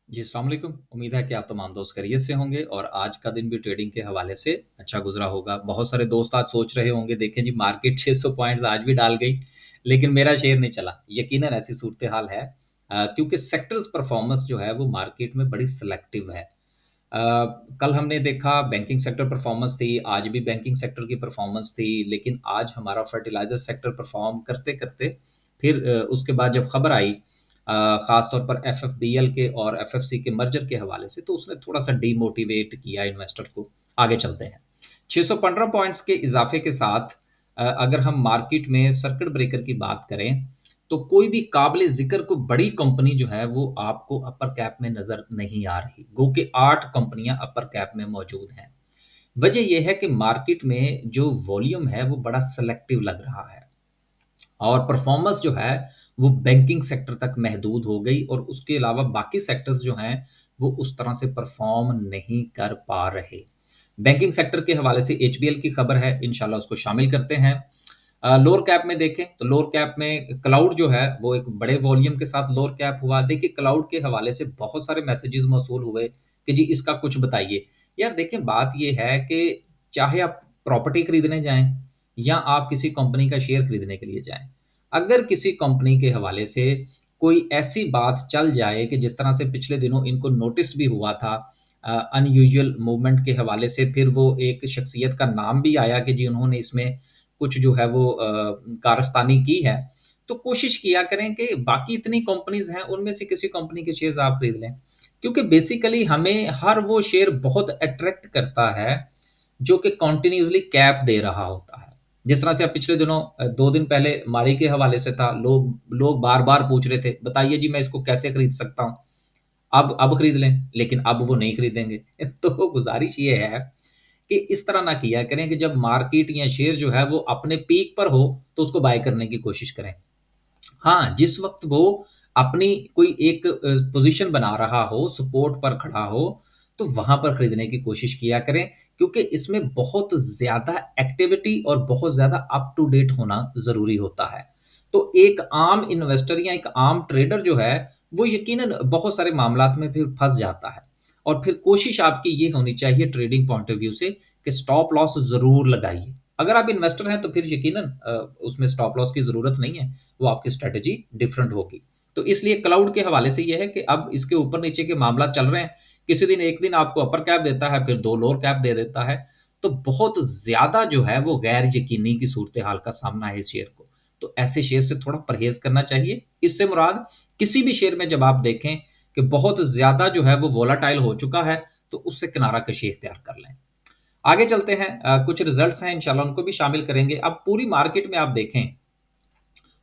जी, अस्सलाम वालेकुम। उम्मीद है कि आप तमाम दोस्त खैरियत से होंगे और आज का दिन भी ट्रेडिंग के हवाले से अच्छा गुज़रा होगा। बहुत सारे दोस्त आज सोच रहे होंगे, देखें जी मार्केट 600 पॉइंट्स आज भी डाल गई, लेकिन मेरा शेयर नहीं चला। यकीनन ऐसी सूरत-ए-हाल है क्योंकि सेक्टर्स परफ़ॉर्मेंस जो है वो मार्केट में बड़ी सिलेक्टिव है। अ, कल हमने देखा बैंकिंग सेक्टर परफ़ॉर्मेंस थी, आज भी बैंकिंग सेक्टर की परफ़ॉर्मेंस थी, लेकिन आज हमारा फर्टिलाइज़र सेक्टर परफ़ॉर्म करते-करते फिर उसके बाद जब खबर आई ख़ास तौर पर एफएफबीएल के और एफएफसी के मर्जर के हवाले से, तो उसने थोड़ा-सा डिमोटिवेट किया इन्वेस्टर को। आगे चलते हैं। 615 पॉइंट्स के इज़ाफ़े के साथ अगर हम मार्केट में सर्किट ब्रेकर की बात करें, तो कोई भी काबिल-ज़िक्र कोई बड़ी कंपनी जो है, वो आपको अपर कैप में नज़र नहीं आ रही। गो कि 8 कंपनियाँ अपर कैप में मौजूद हैं। वजह ये है कि मार्केट में जो वॉल्यूम है, वो बड़ा सेलेक्टिव लग रहा है। और परफॉर्मेंस जो है वो बैंकिंग सेक्टर तक महदूद हो गई और उसके अलावा बाकी सेक्टर्स जो हैं वो उस तरह से परफॉर्म नहीं कर पा रहे। बैंकिंग सेक्टर के हवाले से एचबीएल की खबर है, इंशाल्लाह उसको शामिल करते हैं। लोअर कैप में देखें तो लोअर कैप में क्लाउड जो है वो एक बड़े वॉल्यूम के साथ लोअर कैप हुआ। देखिए क्लाउड के हवाले से बहुत सारे मैसेजेस मौसूल हुए कि जी इसका कुछ बताइए। यार देखें बात ये है कि चाहे आप प्रॉपर्टी खरीदने जाएं या आप किसी कंपनी का शेयर खरीदने के लिए जाएं, अगर किसी कंपनी के हवाले से कोई ऐसी बात चल जाए कि जिस तरह से पिछले दिनों इनको नोटिस भी हुआ था अनयूजुअल मूवमेंट के हवाले से, फिर वो एक शख्सियत का नाम भी आया कि जी उन्होंने इसमें कुछ जो है वो कारस्तानी की है, तो कोशिश किया करें कि बाकी इतनी कंपनीज़ हैं, उनमें से किसी कंपनी के शेयर्स आप खरीद लें। क्योंकि बेसिकली हमें हर वो शेयर बहुत अट्रैक्ट करता है, जो कि कंटिन्यूअसली कैप दे रहा होता है। जिस तरह से अब पिछले दिनों 2 दिन पहले मारी के हवाले से था, लोग लोग बार-बार पूछ रहे थे, बताइए जी मैं इसको कैसे खरीद सकता हूँ? अब खरीद लें, लेकिन अब वो नहीं खरीदेंगे। तो गुज़ारिश ये है कि इस तरह ना किया करें कि जब मार्केट या शेयर जो है वो अपने पीक पर हो, तो उसको बाय करने की कोशिश करें। हाँ, जिस वक़्त वो अपनी कोई एक पोज़ीशन बना रहा हो, सपोर्ट पर खड़ा हो, तो वहाँ पर खरीदने की कोशिश किया करें, क्योंकि इसमें बहुत ज़्यादा एक्टिविटी और बहुत ज़्यादा अप टू डेट होना ज़रूरी होता है। तो एक आम इन्वेस्टर या एक आम ट्रेडर जो है, वो यकीनन बहुत सारे मामलात में फिर फँस जाता है और फिर कोशिश आपकी ये होनी चाहिए ट्रेडिंग पॉइंट ऑफ व्यू से कि स्टॉप लॉस ज़रूर लगाइए। अगर आप इन्वेस्टर हैं, तो फिर यकीनन उसमें स्टॉप लॉस की ज़रूरत नहीं है। वो आपकी स्ट्रैटेजी डिफरेंट होगी। तो इसलिए क्लाउड के हवाले से ये है कि अब इसके ऊपर नीचे के मामला चल रहे हैं। किसी दिन एक दिन आपको अपर कैप देता है, फिर 2 लोअर कैप दे देता है। तो बहुत ज़्यादा जो है वो गैर यकीनी की सूरत-ए-हाल का सामना है इस शेयर को। तो ऐसे शेयर से थोड़ा परहेज़ करना चाहिए। इससे मुराद किसी भी शेयर में जब आप देखें कि बहुत ज़्यादा जो है वो वोलेटाइल हो चुका है, तो उससे किनारा कशी इख्तियार कर लें। आगे चलते हैं कुछ रिज़ल्ट्स हैं इंशाल्लाह उनको भी शामिल करेंगे। अब पूरी मार्केट में आप देखें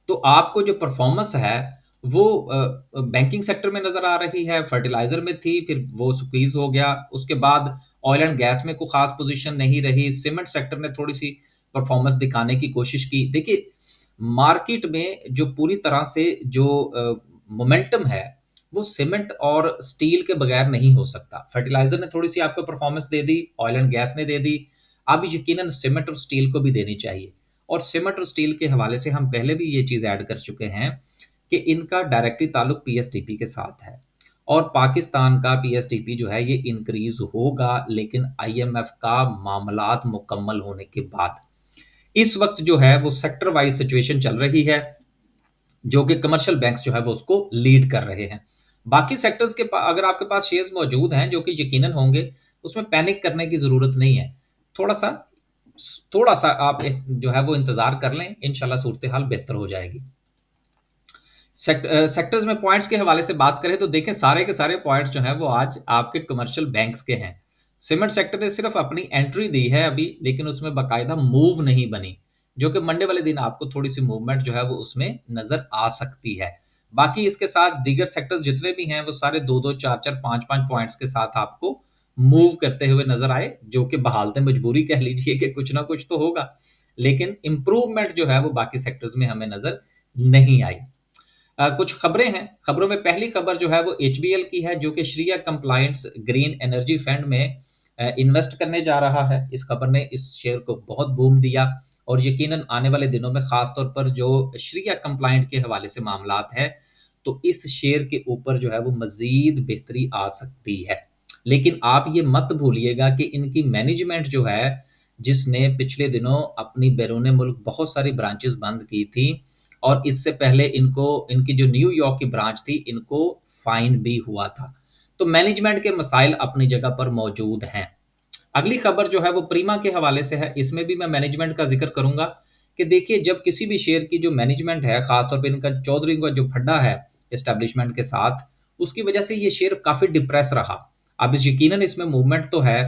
तो आपको जो परफॉर्मेंस है वो बैंकिंग सेक्टर में नज़र आ रही है, फर्टिलाइज़र में थी, फिर वो स्क्वीज़ हो गया, उसके बाद ऑयल एंड गैस में कोई ख़ास पोज़ीशन नहीं रही, सीमेंट सेक्टर ने थोड़ी-सी परफॉर्मेंस दिखाने की कोशिश की। देखिए, मार्केट में जो पूरी तरह से जो मोमेंटम है, वो सीमेंट और स्टील के बगैर नहीं हो सकता। फर्टिलाइज़र ने थोड़ी-सी आपको performance they the, oil and gas ने दे दी, अब यकीनन सीमेंट और स्टील को भी देनी चाहिए। और सीमेंट और स्टील के हवाले से हम पहले भी ये चीज़ ऐड कर चुके हैं कि इनका डायरेक्टली ताल्लुक पीएसटीपी के साथ है और पाकिस्तान का पीएसटीपी जो है ये इंक्रीज़ होगा, लेकिन आईएमएफ का मामलात मुकम्मल होने के बाद। इस वक़्त जो है वो सेक्टर वाइज़ सिचुएशन चल रही है, जो कि कमर्शियल बैंक्स जो है वो उसको लीड कर रहे हैं। बाकी सेक्टर्स के पा अगर आपके पास शेयर्स मौजूद हैं जो कि यकीनन होंगे, उसमें पैनिक करने की ज़रूरत नहीं है। थोड़ा-सा थोड़ा-सा आप जो है वो इंतज़ार कर लें, इंशाल्लाह सूरत-ए-हाल बेहतर हो जाएगी। सेक्टर्स में पॉइंट्स के हवाले से बात करें तो देखें सारे के सारे पॉइंट्स जो हैं वो आज आपके कमर्शियल बैंक्स के हैं। सीमेंट सेक्टर ने सिर्फ अपनी एंट्री दी है अभी, लेकिन उसमें बाकायदा मूव नहीं बनी, जो कि मंडे वाले दिन आपको थोड़ी-सी मूवमेंट जो है वो उसमें नज़र आ सकती है। बाकी इसके साथ दीगर सेक्टर्स जितने भी हैं वो सारे 2-2, 4-4, 5-5 पॉइंट्स के साथ आपको मूव करते हुए नज़र आए, जो कि बहालत मजबूरी कह लीजिए कि कुछ ना कुछ तो होगा। लेकिन इम्प्रूवमेंट जो है वो बाकी सेक्टर्स में हमें नज़र नहीं आई। कुछ खबरें हैं, खबरों में पहली खबर जो है वो एचबीएल की है, जो कि Shriya compliance green energy fund में इन्वेस्ट करने जा रहा है। इस खबर ने इस शेयर को बहुत बूम दिया और यकीनन आने वाले दिनों में खास तौर पर जो श्रिया कंप्लायंट के हवाले से मामलात है, तो इस शेयर के ऊपर जो है वो मज़ीद बेहतरी आ सकती है। लेकिन आप ये मत भूलिएगा कि इनकी मैनेजमेंट जो है, जिसने पिछले दिनों अपनी बैरून मुल्क बहुत सारी ब्रांचेस बंद की थी और इससे पहले इनको इनकी जो न्यूयॉर्क की ब्रांच थी, इनको फाइन भी हुआ था। तो मैनेजमेंट के मसाइल अपनी जगह पर मौजूद हैं। अगली खबर जो है वो प्रीमा के हवाले से है। इसमें भी मैं मैनेजमेंट का जिक्र करूंगा कि देखिए, जब किसी भी शेयर की जो मैनेजमेंट है, खासतौर पे इनका चौधरी का जो फड्डा है एस्टेब्लिशमेंट के साथ, उसकी वजह से ये शेयर काफी डिप्रेस रहा। अब यकीनन इसमें मूवमेंट तो है।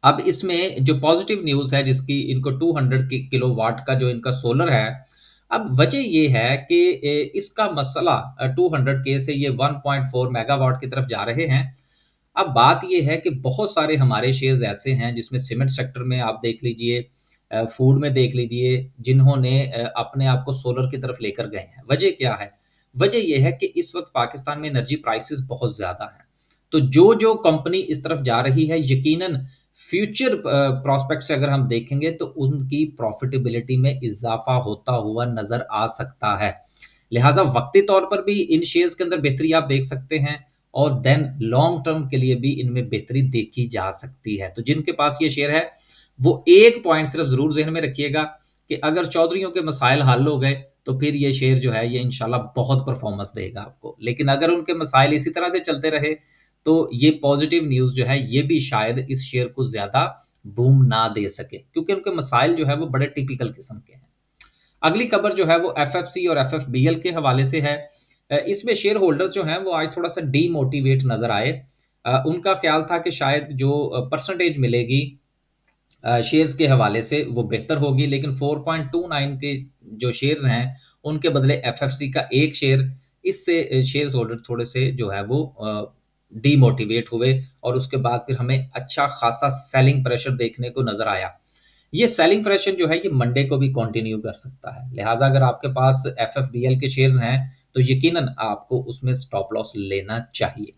अब इसमें जो पॉजिटिव न्यूज़ है, जिसकी इनको 200 किलोवाट का जो इनका सोलर है, अब वजह ये है कि इसका मसला 200 के से ये 1.4 मेगावाट की तरफ जा रहे हैं। अब बात ये है कि बहुत सारे हमारे शेयर्स ऐसे हैं जिसमें सीमेंट सेक्टर में आप देख लीजिए, फूड में देख लीजिए, जिन्होंने अपने आप को सोलर की तरफ लेकर गए हैं। वजह क्या है? वजह ये है कि इस वक्त पाकिस्तान में एनर्जी प्राइसेस बहुत ज़्यादा हैं। तो जो कंपनी इस तरफ जा रही है, यकीनन फ्यूचर प्रॉस्पेक्ट से अगर हम देखेंगे तो उनकी प्रॉफिटेबिलिटी में इजाफा होता हुआ नजर आ सकता है। लिहाजा वक्ती तौर पर भी इन शेयर्स के अंदर बेहतरी आप देख सकते हैं और देन लॉन्ग टर्म के लिए भी इनमें बेहतरी देखी जा सकती है। तो जिनके पास ये शेयर है, वो एक पॉइंट सिर्फ जरूर जहन में रखिएगा कि अगर चौधरियों के मसाइल हल हो गए तो फिर ये शेयर जो है ये इंशाल्लाह बहुत परफॉर्मेंस देगा आपको। लेकिन अगर उनके मसाइल इसी तरह से चलते रहे तो ये पॉजिटिव न्यूज़ जो है ये भी शायद इस शेयर को ज़्यादा बूम ना दे सके, क्योंकि उनके मसाइल जो है वो बड़े टिपिकल किस्म के हैं। अगली खबर जो है वो एफएफसी और एफएफबीएल के हवाले से है। इसमें शेयर होल्डर्स जो हैं वो आज थोड़ा सा डीमोटिवेट नजर आए। उनका ख्याल था कि शायद जो परसेंटेज मिलेगी शेयर्स के हवाले से वो बेहतर होगी, लेकिन 4.29 के जो शेयर्स हैं उनके बदले एफएफसी का एक शेयर, इससे शेयर होल्डर थोड़े से जो है वो डीमोटिवेट हुए और उसके बाद फिर हमें अच्छा खासा सेलिंग प्रेशर देखने को नजर आया। ये सेलिंग प्रेशर जो है ये मंडे को भी कंटिन्यू कर सकता है। लिहाजा अगर आपके पास एफएफबीएल के शेयर्स हैं तो यकीनन आपको उसमें स्टॉप लॉस लेना चाहिए।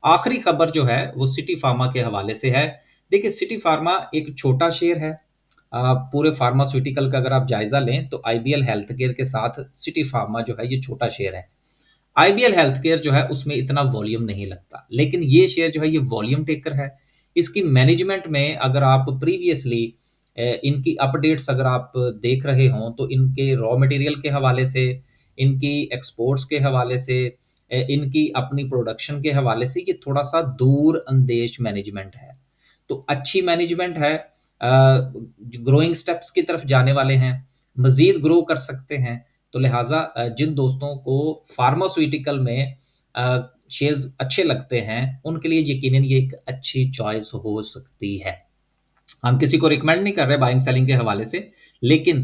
आखिरी खबर जो है वो सिटी फार्मा के हवाले से है। देखिए, सिटी फार्मा एक छोटा शेयर है। पूरे फार्मास्यूटिकल का अगर आप जायजा लें तो आईबीएल हेल्थ केयर के साथ सिटी फार्मा जो है ये छोटा शेयर है। आईबीएल हेल्थ केयर जो है उसमें इतना वॉल्यूम नहीं लगता, लेकिन ये शेयर जो है ये वॉल्यूम टेकर है। इसकी मैनेजमेंट में अगर आप प्रीवियसली इनकी अपडेट्स अगर आप देख रहे हों तो इनके रॉ मटेरियल के हवाले से, इनकी एक्सपोर्ट्स के हवाले से, इनकी अपनी प्रोडक्शन के हवाले से ये थोड़ा सा दूर अंदेश मैनेजमेंट है। तो अच्छी मैनेजमेंट है, ग्रोइंग स्टेप्स की तरफ जाने वाले हैं, मजीद ग्रो कर सकते हैं। तो लिहाजा जिन दोस्तों को फार्मास्यूटिकल में शेयर्स अच्छे लगते हैं उनके लिए यकीनन ये एक अच्छी चॉइस हो सकती है। हम किसी को रिकमेंड नहीं कर रहे बाइंग सेलिंग के हवाले से, लेकिन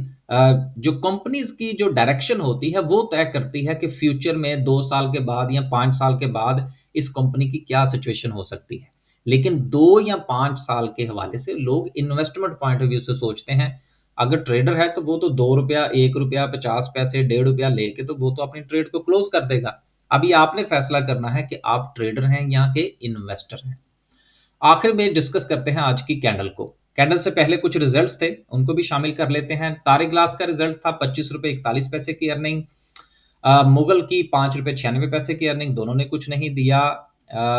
जो कंपनीज की जो डायरेक्शन होती है वो तय करती है कि फ्यूचर में 2 साल के बाद या 5 साल के बाद इस कंपनी की क्या सिचुएशन हो सकती है। लेकिन 2 या 5 साल के हवाले से लोग इन्वेस्टमेंट पॉइंट ऑफ व्यू से सोचते हैं। अगर ट्रेडर है तो वो तो 2 रुपया, 1 रुपया, 50 पैसे, 1.5 रुपया लेके तो वो तो अपनी ट्रेड को क्लोज कर देगा। अभी आपने फैसला करना है कि आप ट्रेडर हैं या के इन्वेस्टर हैं। आखिर में डिस्कस करते हैं आज की कैंडल को। कैंडल से पहले कुछ रिजल्ट्स थे, उनको भी शामिल कर लेते हैं। तारे ग्लास का रिजल्ट था 25 रुपए 41 पैसे की अर्निंग। मुगल की 5 रुपए 96 पैसे की अर्निंग, दोनों ने कुछ नहीं दिया।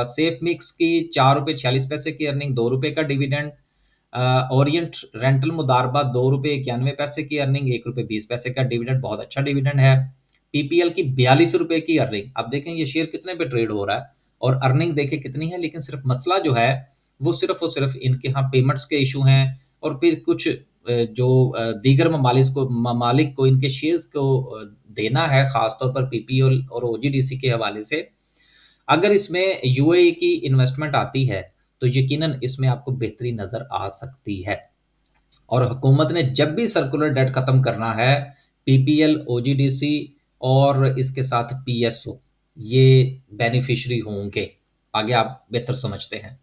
सेफ मिक्स की 4 रुपए 46 पैसे की अर्निंग, 2 रुपए का डिविडेंड। ओरिएंट रेंटल मुदारबा 2 रुपए 91 पैसे की अर्निंग, 1 रुपए 20 पैसे का डिविडेंड, बहुत अच्छा डिविडेंड है। पीपीएल की 42 रुपए की अर्निंग। अब देखें ये शेयर कितने पे ट्रेड हो रहा है और अर्निंग देखें कितनी है, लेकिन सिर्फ मसला जो है वो सिर्फ और सिर्फ इनके यहाँ पेमेंट्स के इशू हैं और फिर कुछ जो दीगर ममालिक को इनके शेयर्स को देना है, खासतौर पर पीपीएल और ओजीडीसी के हवाले से। अगर इसमें यूएई की इन्वेस्टमेंट आती है तो यकीनन इसमें आपको बेहतरी नजर आ सकती है। और हुकूमत ने जब भी सर्कुलर डेट खत्म करना है, पीपीएल, ओजीडीसी और इसके साथ पीएसओ ये बेनिफिशियरी होंगे। आगे आप बेहतर समझते हैं।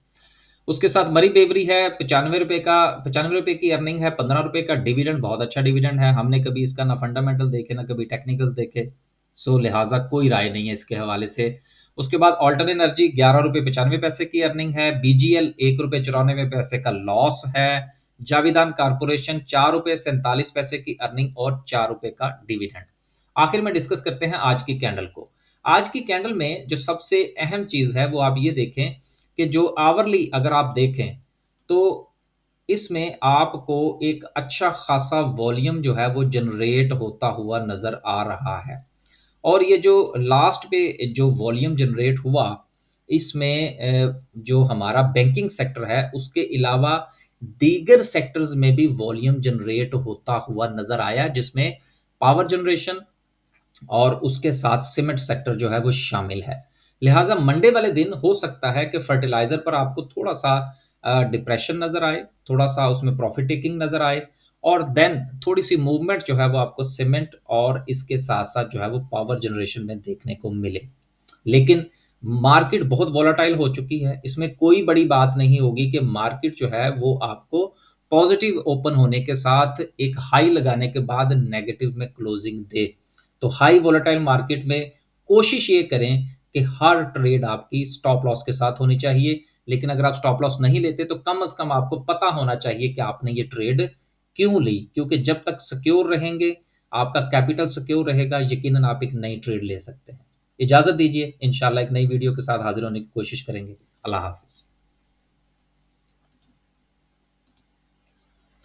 उसके साथ मरी बेवरी है 95 रुपए की अर्निंग है, 15 रुपए का डिविडेंड, बहुत अच्छा डिविडेंड है। हमने कभी इसका ना फंडामेंटल देखे ना कभी टेक्निकल्स देखे, सो लिहाजा कोई राय नहीं है इसके हवाले से। उसके बाद ऑल्टन एनर्जी 11 रुपए 95 पैसे की अर्निंग है। बीजीएल 1 रुपए 94 पैसे का लॉस है। जाविदान कारपोरेशन 4 रुपए 47 पैसे की अर्निंग और 4 रुपए का डिविडेंड। आखिर में डिस्कस करते हैं आज की कैंडल को। आज की कैंडल में जो सबसे अहम चीज़ है वो आप ये देखें कि जो आवरली अगर आप देखें तो इसमें आपको एक अच्छा खासा वॉल्यूम जो है वो जनरेट होता हुआ नज़र आ रहा है। और ये जो लास्ट पे जो वॉल्यूम जनरेट हुआ, इसमें जो हमारा बैंकिंग सेक्टर है उसके अलावा दीगर सेक्टर्स में भी वॉल्यूम जनरेट होता हुआ नज़र आया, जिसमें पावर जनरेशन और उसके साथ सीमेंट सेक्टर जो है वो शामिल है। लिहाजा मंडे वाले दिन हो सकता है कि फर्टिलाइजर पर आपको थोड़ा सा डिप्रेशन नजर आए, थोड़ा सा उसमें प्रॉफिट टेकिंग नजर आए, और देन थोड़ी सी मूवमेंट जो है वो आपको सीमेंट और इसके साथ साथ जो है वो पावर जनरेशन में देखने को मिले। लेकिन मार्केट बहुत वॉलेटाइल हो चुकी है, इसमें कोई बड़ी बात नहीं होगी कि मार्केट जो है वो आपको पॉजिटिव ओपन होने के साथ एक हाई लगाने के बाद नेगेटिव में क्लोजिंग दे। तो हाई वॉलेटाइल मार्केट में कोशिश ये करें कि हर ट्रेड आपकी स्टॉप लॉस के साथ होनी चाहिए। लेकिन अगर आप स्टॉप लॉस नहीं लेते तो कम से कम आपको पता होना चाहिए कि आपने ये ट्रेड क्यों ली, क्योंकि जब तक सिक्योर रहेंगे, आपका कैपिटल सिक्योर रहेगा, यकीनन आप एक नई ट्रेड ले सकते हैं। इजाजत दीजिए, इंशाल्लाह एक नई वीडियो के साथ हाजिर होने की कोशिश करेंगे। अल्लाह हाफिज।